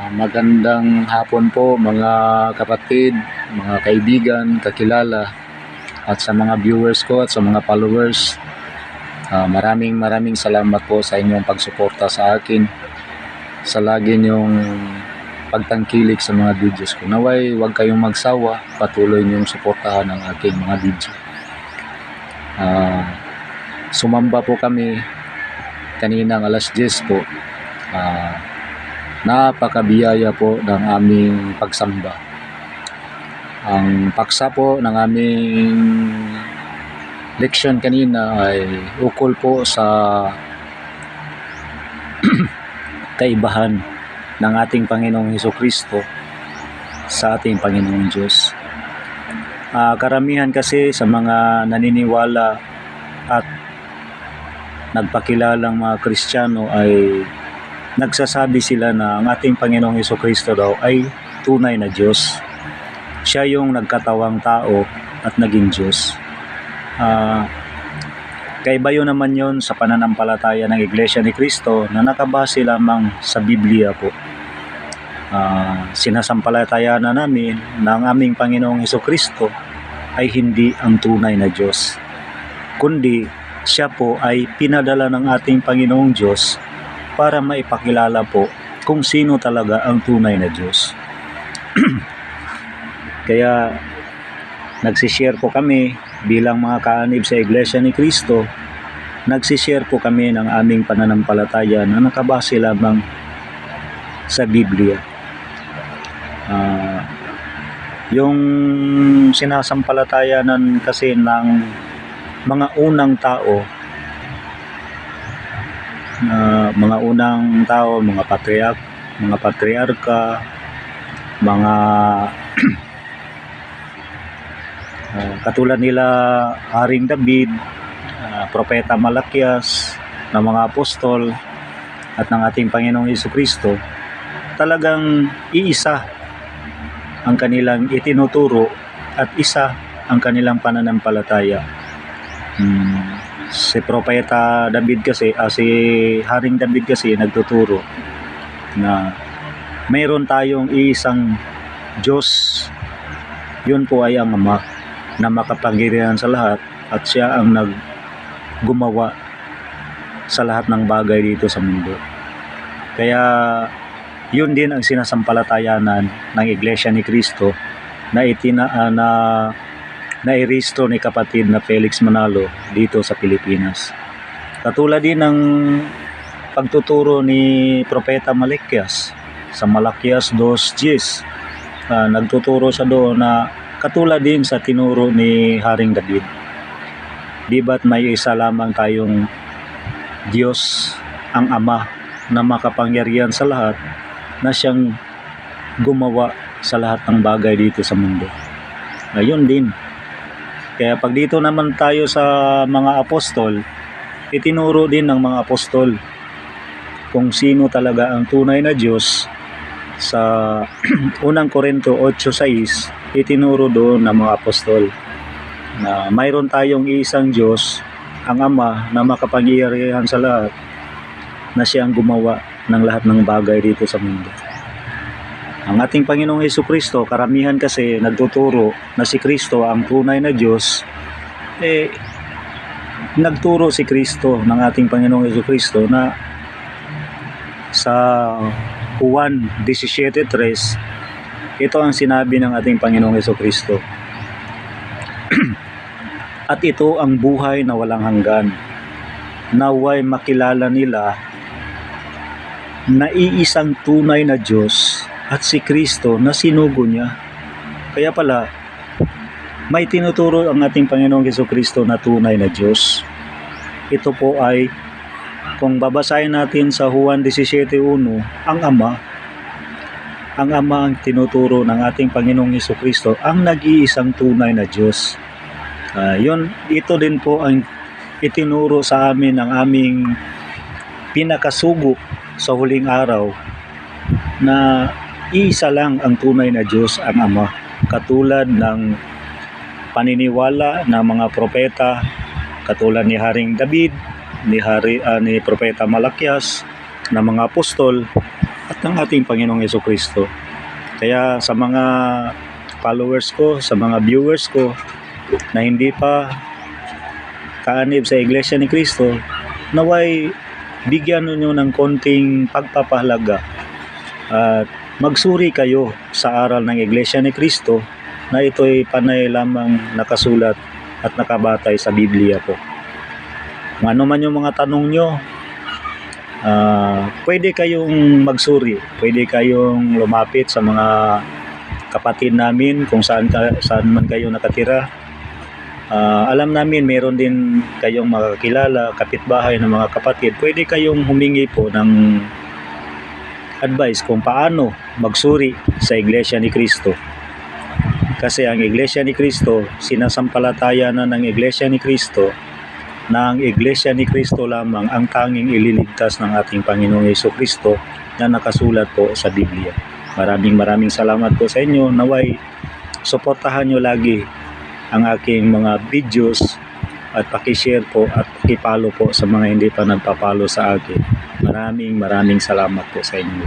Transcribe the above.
Magandang hapon po mga kapatid, mga kaibigan, kakilala at sa mga viewers ko at sa mga followers. Maraming salamat po sa inyong pagsuporta sa akin, sa lagi niyong pagtangkilik sa mga videos ko. Naway huwag kayong magsawa, patuloy niyong suportahan ang aking mga video. Sumamba po kami kaninang alas 10 po. Napakabiyaya po ng aming pagsamba. Ang paksa po ng aming leksyon kanina ay ukol po sa kaibahan ng ating Panginoong Hesukristo sa ating Panginoong Diyos. Karamihan kasi sa mga naniniwala at nagpakilalang mga Kristiyano ay nagsasabi sila na ang ating Panginoong Hesukristo daw ay tunay na Diyos. Siya yung nagkatawang tao at naging Diyos. Kaiba yun naman yun sa pananampalataya ng Iglesia ni Cristo na nakabase lamang sa Biblia po. Sinasampalataya na namin na ang aming Panginoong Hesukristo ay hindi ang tunay na Diyos, kundi siya po ay pinadala ng ating Panginoong Diyos para maipakilala po kung sino talaga ang tunay na Diyos. Kaya nagsishare po kami bilang mga kaanib sa Iglesia ni Cristo, nagsishare po kami ng aming pananampalataya na nakabase lamang sa Biblia. Yung sinasampalatayanan kasi ng mga unang tao, mga patriarka, mga katulad nila Haring David, Propeta Malakias, ng mga apostol at ng ating Panginoong Hesukristo, talagang iisa ang kanilang itinuturo at isa ang kanilang pananampalataya. Si Propeta David kasi, si Haring David kasi nagtuturo na mayroon tayong iisang Diyos. Yun po ay ang Ama na makapangyarihan sa lahat at siya ang naggumawa sa lahat ng bagay dito sa mundo. Kaya yun din ang sinasampalatayanan ng Iglesia ni Cristo na nairehistro ni kapatid na Felix Manalo dito sa Pilipinas. Katulad din ng pagtuturo ni Propeta Malakias sa Malakias 2:10. Nagtuturo siya doon na katulad din sa tinuro ni Haring David. Di ba't may isa lamang tayong Diyos, ang Ama na makapangyarihan sa lahat, na siyang gumawa sa lahat ng bagay dito sa mundo. Ayun din. Kaya pag dito naman tayo sa mga apostol, itinuro din ng mga apostol kung sino talaga ang tunay na Diyos. Sa unang Korinto 8:6, itinuro doon ng mga apostol na mayroon tayong isang Diyos, ang Ama na makapangyarihan sa lahat, na siyang gumawa ng lahat ng bagay dito sa mundo. Ang ating Panginoong Hesukristo, karamihan kasi nagtuturo na si Kristo ang tunay na Diyos. Nagturo si Kristo ng ating Panginoong Hesukristo na sa Juan 17:3, ito ang sinabi ng ating Panginoong Hesukristo. At ito ang buhay na walang hanggan, naway makilala nila na iisang tunay na Diyos at si Kristo na sinugo niya. Kaya pala, may tinuturo ang ating Panginoong Hesukristo na tunay na Diyos. Ito po ay, kung babasahin natin sa Juan 17:1, ang Ama ang tinuturo ng ating Panginoong Hesukristo, ang nag-iisang tunay na Diyos. Ito din po ang itinuro sa amin ng aming pinakasugo sa huling araw, na iisa lang ang tunay na Diyos, ang Ama. Katulad ng paniniwala ng mga propeta, katulad ni Haring David, ni Propeta Malakias, ng mga apostol, at ng ating Panginoong Jesucristo. Kaya sa mga followers ko, sa mga viewers ko na hindi pa kaanib sa Iglesia ni Cristo, naway bigyan ninyo ng konting pagpapahalaga at magsuri kayo sa aral ng Iglesia ni Cristo na ito'y panay lamang nakasulat at nakabatay sa Biblia po. Kung ano man yung mga tanong nyo, pwede kayong magsuri, pwede kayong lumapit sa mga kapatid namin kung saan man kayo nakatira. Alam namin meron din kayong makakilala, kapitbahay ng mga kapatid. Pwede kayong humingi po ng advice kung paano magsuri sa Iglesia ni Cristo. Kasi ang Iglesia ni Cristo, sinasampalataya na ng Iglesia ni Cristo na ang Iglesia ni Cristo lamang ang tanging ililigtas ng ating Panginoong Jesucristo na nakasulat po sa Biblia. Maraming salamat po sa inyo. Naway, suportahan nyo lagi ang aking mga videos at pakishare po at pakipalo po sa mga hindi pa nagpapalo sa akin. Maraming salamat po sa inyo.